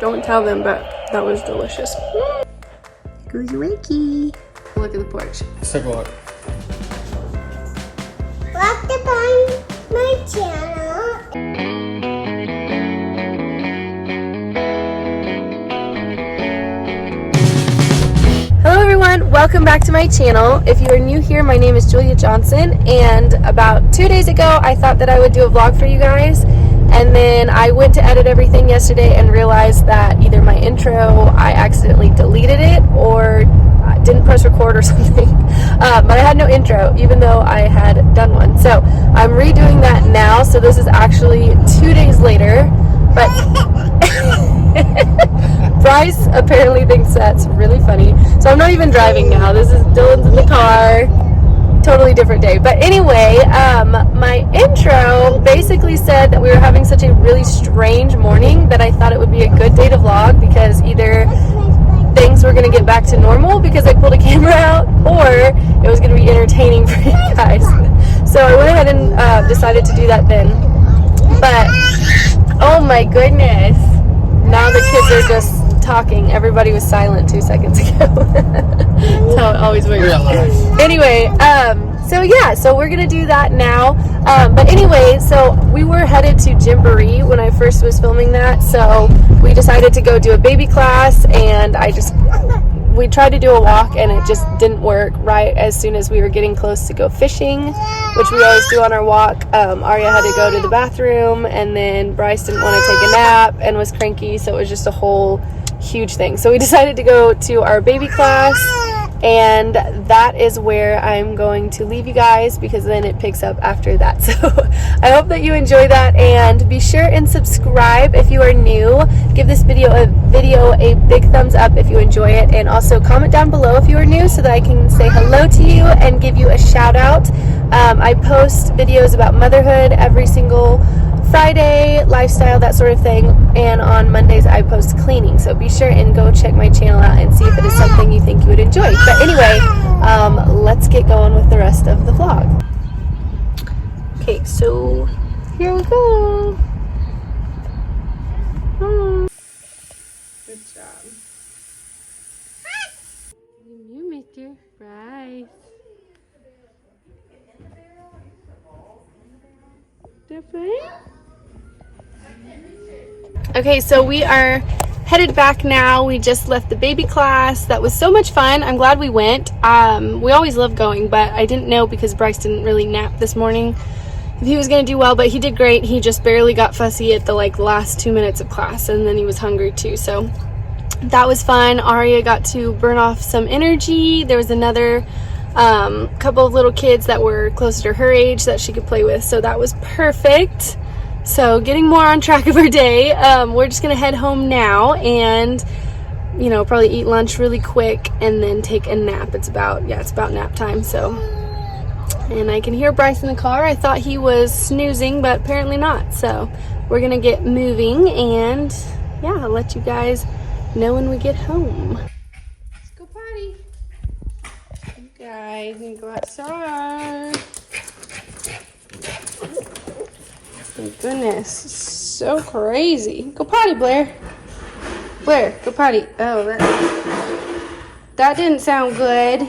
Don't tell them, but that was delicious. Goes wakey. Look at the porch. Let's take a look. Welcome to my channel. Hello everyone, welcome back to my channel. If you are new here, my name is Julia Johnson, and about 2 days ago I thought that I would do a vlog for you guys, and then I went to edit everything yesterday and realized that either my intro, I accidentally deleted it, or didn't press record or something, but I had no intro even though I had done one. So I'm redoing that now, so this is actually 2 days later, but Bryce apparently thinks that's really funny. So I'm not even driving now. This is Dylan's in the car. Totally different day. But anyway, my intro basically said that we were having such a really strange morning that I thought it would be a good day to vlog, because either things were going to get back to normal because I pulled a camera out, or it was going to be entertaining for you guys. So I went ahead and decided to do that then. But, oh my goodness. Now the kids are just talking. Everybody was silent 2 seconds ago. That's how it always works. Anyway, so we're gonna do that now. But anyway, so we were headed to Gymboree when I first was filming that. So we decided to go do a baby class, and we tried to do a walk and it just didn't work right as soon as we were getting close to go fishing, which we always do on our walk. Arya had to go to the bathroom, and then Bryce didn't want to take a nap and was cranky, so it was just a whole huge thing. So we decided to go to our baby class, and that is where I'm going to leave you guys, because then it picks up after that. So I hope that you enjoy that, and be sure and subscribe if you are new. Give this video a big thumbs up if you enjoy it, and also comment down below if you are new so that I can say hello to you and give you a shout out. I post videos about motherhood every single Friday, lifestyle, that sort of thing, and on Mondays I post cleaning, so be sure and go check my channel out and see if it is something you think you would enjoy. But anyway, let's get going with the rest of the vlog. Okay, so here we go. Good job. You, Mr. Bryce. Okay, so we are headed back now. We just left the baby class. That was so much fun. I'm glad we went. We always love going, but I didn't know, because Bryce didn't really nap this morning, if he was going to do well, but he did great. He just barely got fussy at the last 2 minutes of class, and then he was hungry too, so that was fun. Arya got to burn off some energy. There was another couple of little kids that were closer to her age that she could play with, so that was perfect. So getting more on track of our day. We're just gonna head home now and probably eat lunch really quick and then take a nap. It's about nap time. So, and I can hear Bryce in the car. I thought he was snoozing, but apparently not. So we're gonna get moving, and I'll let you guys know when we get home. Let's go potty. You guys can go outside. Oh goodness, so crazy. Go potty, Blair. Blair, go potty. Oh, that didn't sound good.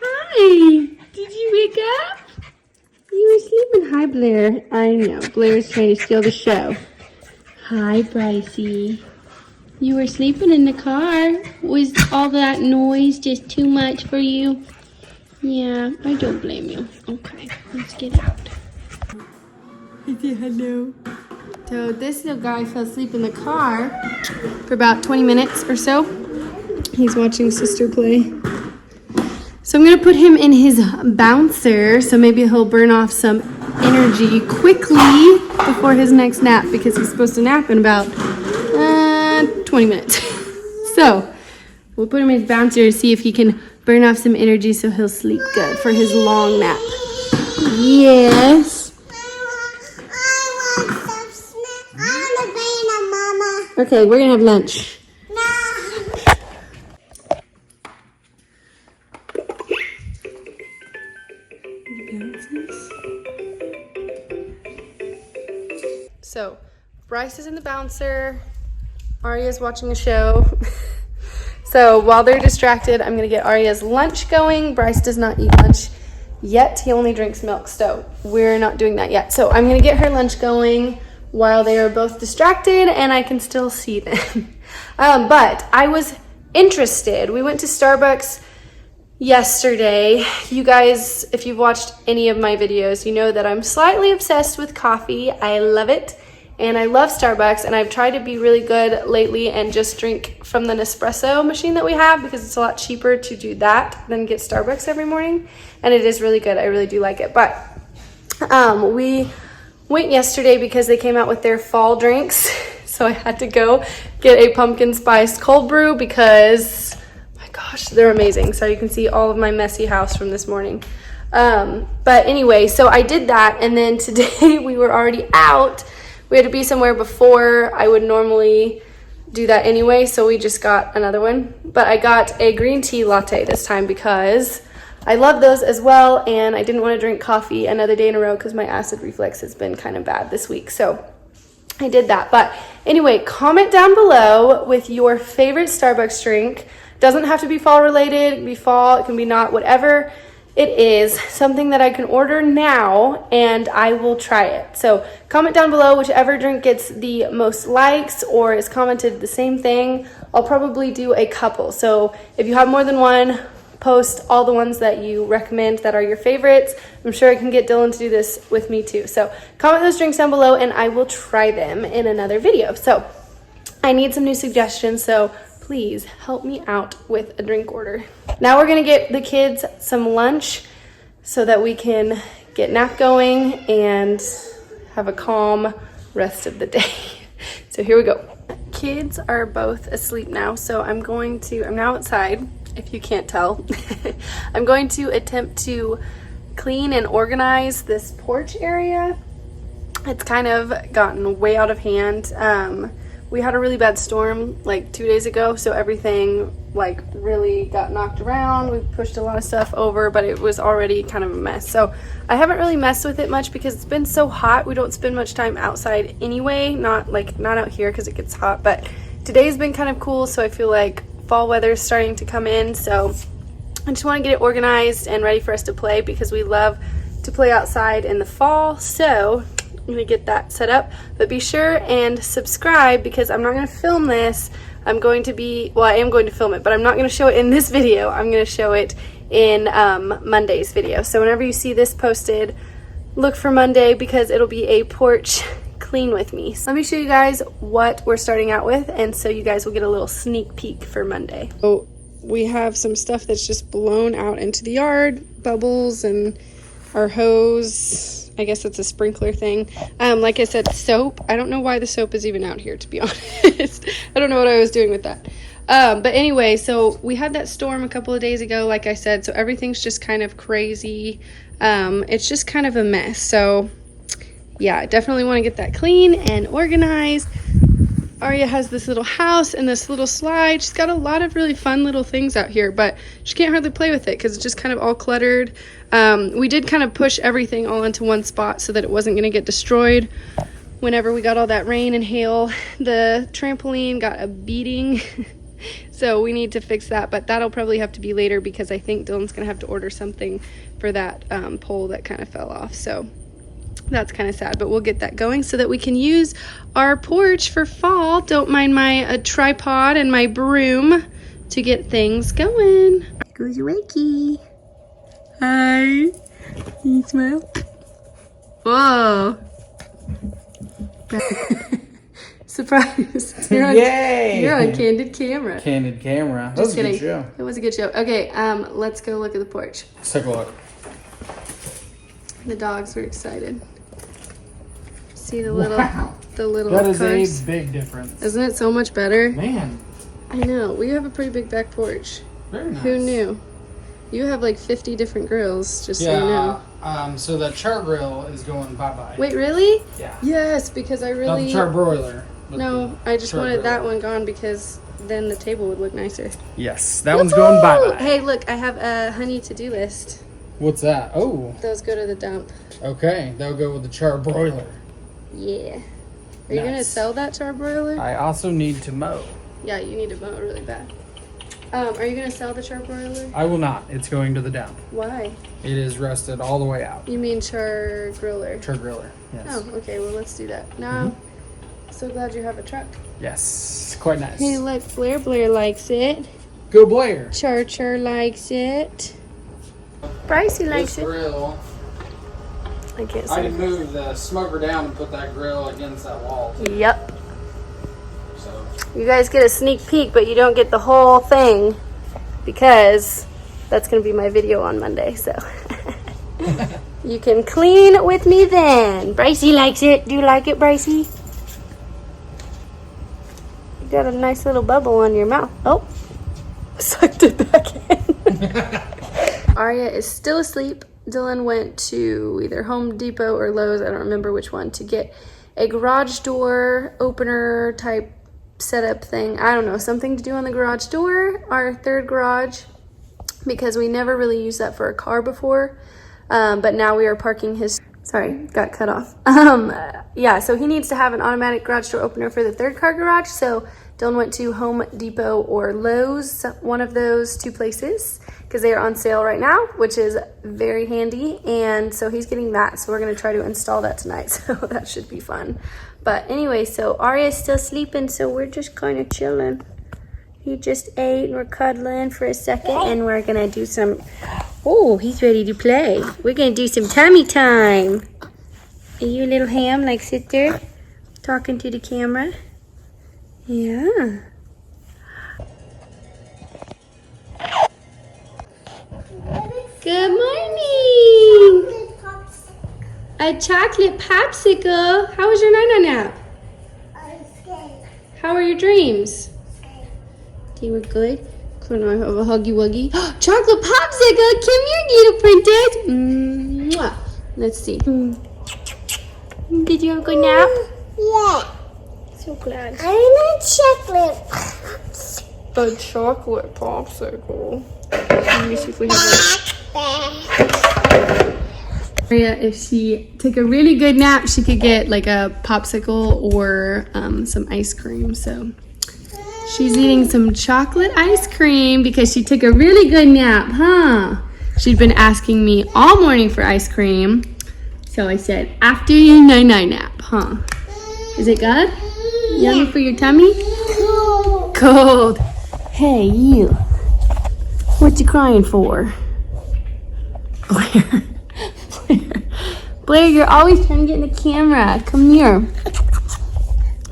Hi, did you wake up? You were sleeping. Hi, Blair. I know, Blair's trying to steal the show. Hi, Brycey. You were sleeping in the car. Was all that noise just too much for you? Yeah, I don't blame you. Okay, let's get out. Say hello. So this little guy fell asleep in the car for about 20 minutes or so. He's watching sister play. So I'm gonna put him in his bouncer, so maybe he'll burn off some energy quickly before his next nap, because he's supposed to nap in about 20 minutes. So we'll put him in his bouncer to see if he can burn off some energy so he'll sleep good for his long nap. Yes. Okay, we're gonna have lunch. So Bryce is in the bouncer. Arya's watching a show. So while they're distracted, I'm gonna get Arya's lunch going. Bryce does not eat lunch yet. He only drinks milk, so we're not doing that yet. So I'm gonna get her lunch going while they are both distracted and I can still see them. But I was interested. We went to Starbucks yesterday. You guys, if you've watched any of my videos, you know that I'm slightly obsessed with coffee. I love it. And I love Starbucks, and I've tried to be really good lately and just drink from the Nespresso machine that we have because it's a lot cheaper to do that than get Starbucks every morning. And it is really good. I really do like it. But we went yesterday because they came out with their fall drinks. So I had to go get a pumpkin spice cold brew because, my gosh, they're amazing. So you can see all of my messy house from this morning. But anyway, so I did that, and then today we were already out. We had to be somewhere before I would normally do that anyway, so we just got another one. But I got a green tea latte this time because I love those as well, and I didn't want to drink coffee another day in a row because my acid reflux has been kind of bad this week. So I did that. But anyway, comment down below with your favorite Starbucks drink. Doesn't have to be fall related. It can be fall, it can be not, whatever it is, something that I can order now and I will try it. So comment down below whichever drink gets the most likes or is commented the same thing. I'll probably do a couple. So if you have more than one, post all the ones that you recommend that are your favorites. I'm sure I can get Dylan to do this with me too. So comment those drinks down below and I will try them in another video. So I need some new suggestions, so please help me out with a drink order. Now we're gonna get the kids some lunch so that we can get nap going and have a calm rest of the day. So here we go. Kids are both asleep now, so I'm now outside, if you can't tell. I'm going to attempt to clean and organize this porch area. It's kind of gotten way out of hand. We had a really bad storm like 2 days ago, so everything like really got knocked around. We pushed a lot of stuff over, but it was already kind of a mess. So I haven't really messed with it much because it's been so hot. We don't spend much time outside anyway, not out here because it gets hot, but today's been kind of cool, so I feel like fall weather is starting to come in. So I just want to get it organized and ready for us to play because we love to play outside in the fall. So I'm gonna get that set up, but be sure and subscribe because I'm not gonna film this. I am going to film it, but I'm not gonna show it in this video. I'm gonna show it in Monday's video. So whenever you see this posted, look for Monday because it'll be a porch clean with me. So let me show you guys what we're starting out with, and so you guys will get a little sneak peek for Monday. So we have some stuff that's just blown out into the yard, bubbles and our hose. I guess it's a sprinkler thing. Like I said, soap. I don't know why the soap is even out here, to be honest. I don't know what I was doing with that. But anyway, so we had that storm a couple of days ago, like I said, so everything's just kind of crazy. It's just kind of a mess. So yeah, I definitely want to get that clean and organized. Arya has this little house and this little slide. She's got a lot of really fun little things out here, but she can't hardly play with it because it's just kind of all cluttered. We did kind of push everything all into one spot so that it wasn't going to get destroyed whenever we got all that rain and hail. The trampoline got a beating, so we need to fix that, but that'll probably have to be later because I think Dylan's going to have to order something for that pole that kind of fell off. So that's kind of sad, but we'll get that going so that we can use our porch for fall. Don't mind my tripod and my broom to get things going. Goes Wakey. Hi. Can you smile? Whoa. Surprise. Yay! You're on Candid Camera. Candid Camera. That was a good show. It was a good show. Okay, let's go look at the porch. Let's take a look. The dogs were excited. See the little, That is cars? a big difference. Isn't it so much better? Man, I know. We have a pretty big back porch. very nice. Who knew? You have like 50 different grills, just so you know. So the char grill is going bye-bye. Wait, really? Yeah. Yes, because I Not really... the char broiler. but No, the I just char wanted that grill. one gone because then the table would look nicer. Yes, that one's going Woohoo! bye-bye. Hey, look, I have a honey to-do list. What's that? Oh, Those go to the dump. okay. That'll go with the char broiler. Yeah. Are you gonna Nice. sell that charbroiler? I also need to mow. Yeah, you need to mow it really bad. Are you gonna sell the charbroiler? I will not. It's going to the dump. Why? It is rusted all the way out. You mean char griller? Char griller. Yes. Oh, okay. Well, let's do that. No. So glad you have a truck. Yes. Quite nice. Hey, look, Blair likes it. Go Blair. Char likes it. Brycey likes This it. grill, I can't I see. can move the smoker down and put that grill against that wall too. Yep. So You guys get a sneak peek, but you don't get the whole thing because that's going to be my video on Monday. So you can clean with me then. Brycey likes it. Do you like it, Brycey? You got a nice little bubble on your mouth. Oh, sucked it back in. Aria is still asleep. Dylan went to either Home Depot or Lowe's, I don't remember which one, to get a garage door opener type setup thing. I don't know, something to do on the garage door, our third garage, because we never really used that for a car before. But now we are parking his, sorry, got cut off. Yeah, so he needs to have an automatic garage door opener for the third car garage. So Dylan went to Home Depot or Lowe's, one of those two places, because they are on sale right now, which is very handy. And so he's getting that. So we're going to try to install that tonight. So that should be fun. But anyway, so Arya is still sleeping. So we're just kind of chilling. He just ate and we're cuddling for a second. And we're going to do some, oh, he's ready to play. We're going to do some tummy time. Are you a little ham? Like sit there talking to the camera? Yeah. Good morning. A chocolate popsicle. How was your night nap? How were your dreams? They were good. Can I have a huggy wuggy? Chocolate popsicle. Come here, little princess. Mwah. Let's see. Did you have a good nap? Yeah. So glad. I want chocolate. The chocolate popsicle. Let me see if we have Maria, if she took a really good nap, she could get like a popsicle or some ice cream. So she's eating some chocolate ice cream because she took a really good nap, huh? She'd been asking me all morning for ice cream. So I said, after your night nap, huh? Is it good? Yummy for your tummy? Cold. Hey, you. What you crying for? Blair. Blair, you're always trying to get in the camera. Come here.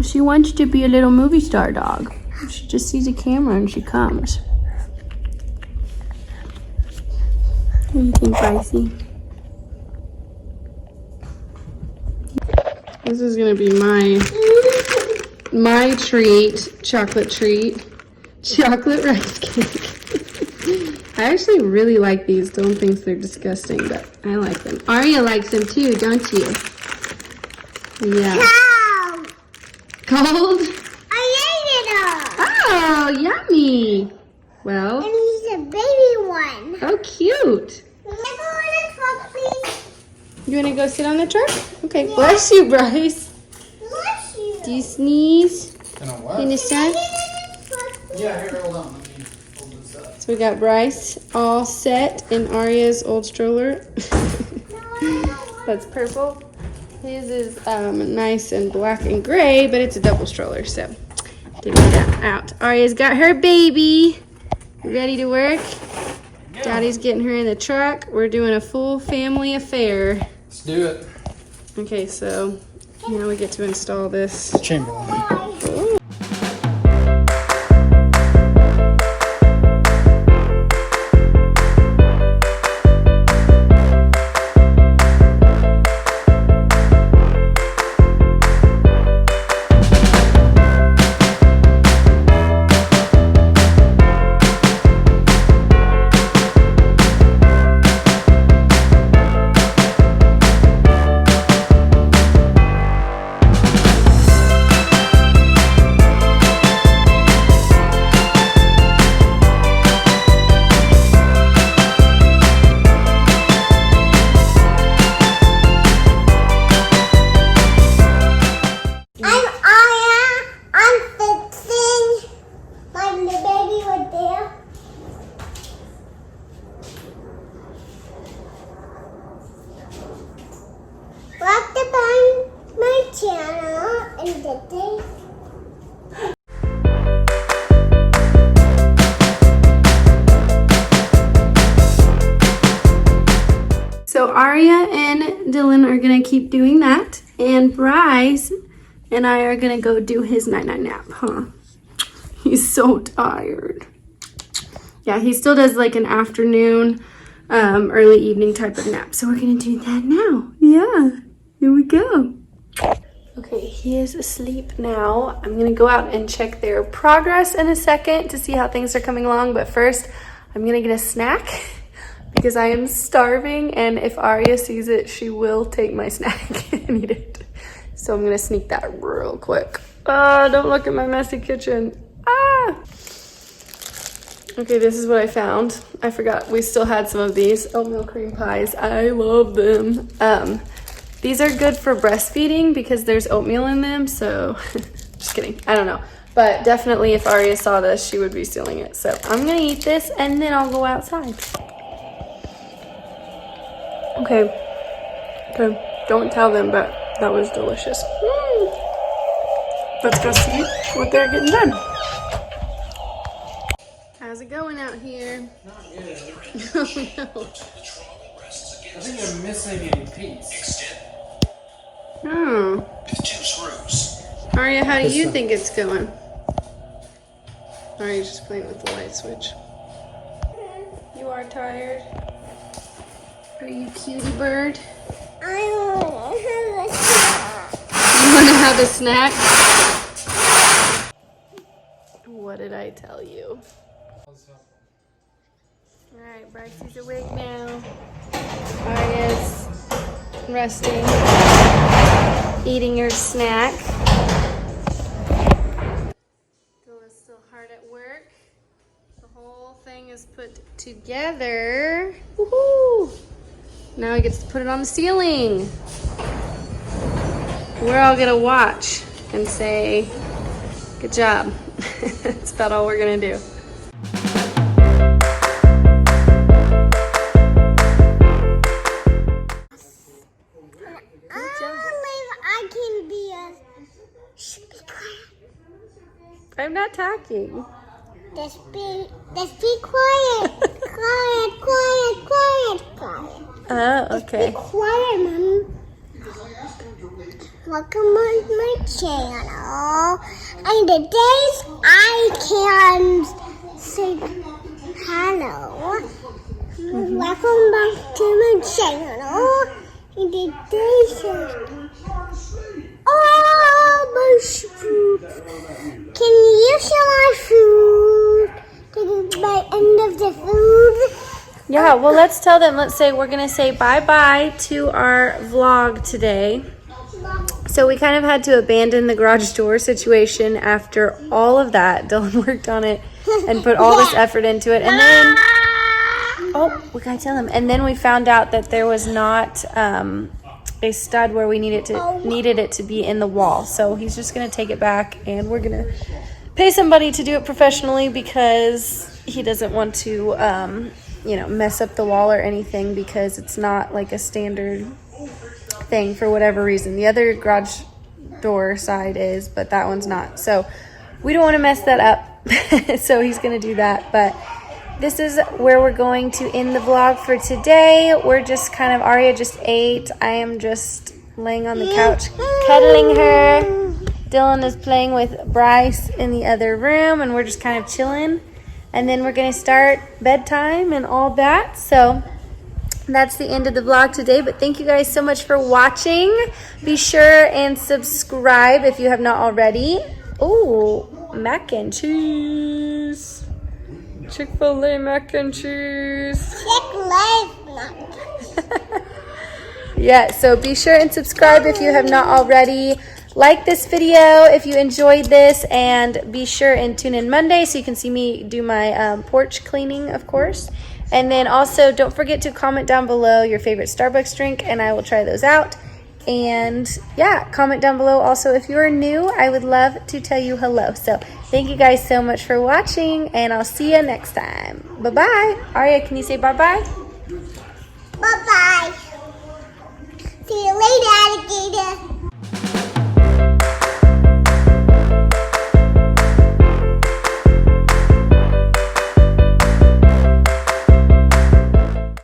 She wants to be a little movie star dog. She just sees a camera and she comes. What do you think, Brycey? This is gonna be my treat, chocolate rice cake. I actually really like these. Dylan thinks they're disgusting, but I like them. Arya likes them too, don't you? Yeah. Cow. Cold? I ate it all. Oh, yummy. Well, And he's a baby one. how cute. Can I go on a truck, please? You wanna go sit on the truck? Okay, bless you, Bryce. Bless you. Do you sneeze and on what? in the sun? Yeah, here, hold on. Let me hold this up. So we got Bryce all set in Arya's old stroller. That's purple. His is nice and black and gray, but it's a double stroller, so didn't get that out. Arya's got her baby ready to work. Daddy's getting her in the truck. We're doing a full family affair. Let's do it. Okay, so now we get to install this. Chamberlain. So Aria and Dylan are gonna keep doing that, and Bryce and I are gonna go do his night-night nap, huh? He's so tired. Yeah, he still does like an afternoon, early evening type of nap. So we're gonna do that now. Yeah, here we go. Okay, he is asleep now. I'm gonna go out and check their progress in a second to see how things are coming along. But first, I'm gonna get a snack because I am starving. And if Aria sees it, she will take my snack and eat it. So I'm gonna sneak that real quick. Ah, don't look at my messy kitchen. Ah! Okay, this is what I found. I forgot we still had some of these oatmeal cream pies. I love them. These are good for breastfeeding because there's oatmeal in them, so just kidding. I don't know. But definitely if Aria saw this, she would be stealing it. So I'm gonna eat this and then I'll go outside. Okay, don't tell them, but that was delicious. Let's go see what they're getting done. How's it going out here? Not good. Oh no. I think they're missing a piece. Oh. With 2 screws. Aria, how do This you one. think it's going? Or are you just playing with the light switch? You are tired? Are you cutie bird? I want to have a snack. You want to have a snack? What did I tell you? Alright, Brycey's awake now. Aria's resting, eating her snack. Dylan's still hard at work. The whole thing is put together. Woohoo! Now he gets to put it on the ceiling. We're all gonna watch and say, good job. That's about all we're gonna do. I can be a... Shh, be quiet. I'm not talking. Just be quiet. Quiet. Oh, okay. Be quiet, Mom. Welcome on my channel. And today I can say hello. Welcome back to my channel. And today my food. Can you show my food? This is my end of the food. Yeah, well, let's tell them. Let's say we're going to say bye-bye to our vlog today. So we kind of had to abandon the garage door situation after all of that. Dylan worked on it and put all this effort into it. And then, oh, we got to tell them. And then we found out that there was not a stud where we needed it to be in the wall. So he's just going to take it back and we're going to pay somebody to do it professionally because he doesn't want to, mess up the wall or anything because it's not like a standard thing for whatever reason. The other garage door side is, but that one's not. So we don't want to mess that up. So he's going to do that. But this is where we're going to end the vlog for today. We're just kind of, Aria just ate. I am just laying on the couch cuddling her. Dylan is playing with Bryce in the other room and we're just kind of chilling. And then we're going to start bedtime and all that. So that's the end of the vlog today. But thank you guys so much for watching. Be sure and subscribe if you have not already. Oh, mac and cheese. Chick-fil-A mac and cheese. Yeah, so be sure and subscribe if you have not already. Like this video if you enjoyed this, and be sure and tune in Monday so you can see me do my porch cleaning, of course. And then also don't forget to comment down below your favorite Starbucks drink and I will try those out. And yeah, comment down below also if you're new. I would love to tell you hello. So thank you guys so much for watching and I'll see you next time. Bye-bye. Aria, can you say bye-bye?